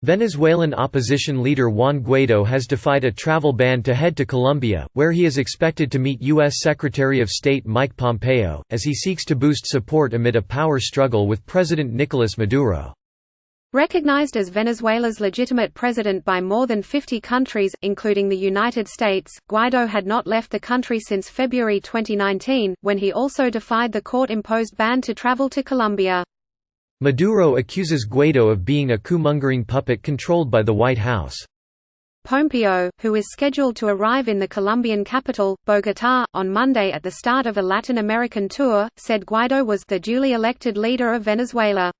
Venezuelan opposition leader Juan Guaido has defied a travel ban to head to Colombia, where he is expected to meet U.S. Secretary of State Mike Pompeo, as he seeks to boost support amid a power struggle with President Nicolas Maduro. Recognized as Venezuela's legitimate president by more than 50 countries, including the United States, Guaido had not left the country since February 2019, when he also defied the court-imposed ban to travel to Colombia. Maduro accuses Guaido of being a coup-mongering puppet controlled by the White House. Pompeo, who is scheduled to arrive in the Colombian capital, Bogotá, on Monday at the start of a Latin American tour, said Guaido was the duly elected leader of Venezuela.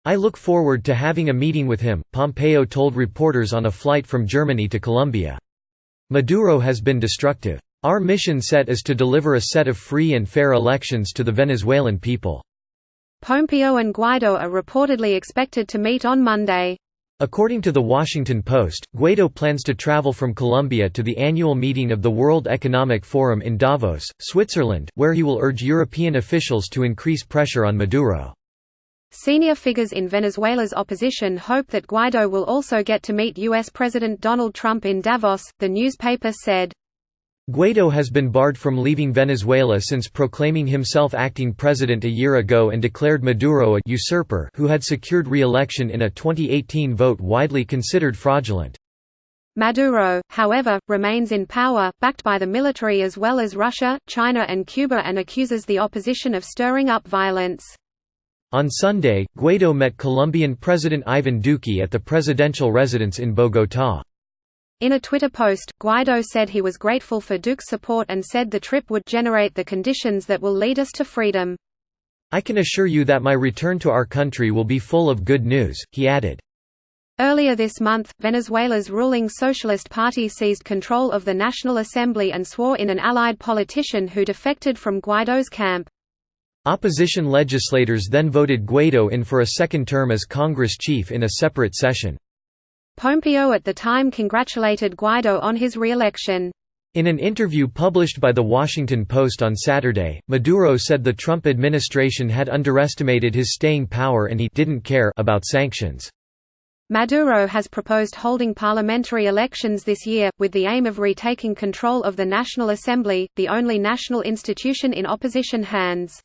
"I look forward to having a meeting with him," Pompeo told reporters on a flight from Germany to Colombia. "Maduro has been destructive. Our mission set is to deliver a set of free and fair elections to the Venezuelan people." Pompeo and Guaido are reportedly expected to meet on Monday. According to The Washington Post, Guaido plans to travel from Colombia to the annual meeting of the World Economic Forum in Davos, Switzerland, where he will urge European officials to increase pressure on Maduro. Senior figures in Venezuela's opposition hope that Guaido will also get to meet U.S. President Donald Trump in Davos, the newspaper said. Guaido has been barred from leaving Venezuela since proclaiming himself acting president a year ago and declared Maduro a usurper who had secured re-election in a 2018 vote widely considered fraudulent. Maduro, however, remains in power, backed by the military as well as Russia, China and Cuba, and accuses the opposition of stirring up violence. On Sunday, Guaido met Colombian President Ivan Duque at the presidential residence in Bogotá. In a Twitter post, Guaido said he was grateful for Duque's support and said the trip would generate the conditions that will lead us to freedom. "I can assure you that my return to our country will be full of good news," he added. Earlier this month, Venezuela's ruling Socialist Party seized control of the National Assembly and swore in an allied politician who defected from Guaido's camp. Opposition legislators then voted Guaido in for a second term as Congress chief in a separate session. Pompeo at the time congratulated Guaido on his re-election. In an interview published by The Washington Post on Saturday, Maduro said the Trump administration had underestimated his staying power and he didn't care about sanctions. Maduro has proposed holding parliamentary elections this year, with the aim of retaking control of the National Assembly, the only national institution in opposition hands.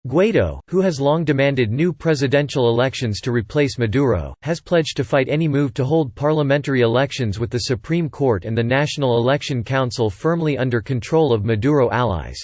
Guaido, who has long demanded new presidential elections to replace Maduro, has pledged to fight any move to hold parliamentary elections with the Supreme Court and the National Election Council firmly under control of Maduro allies.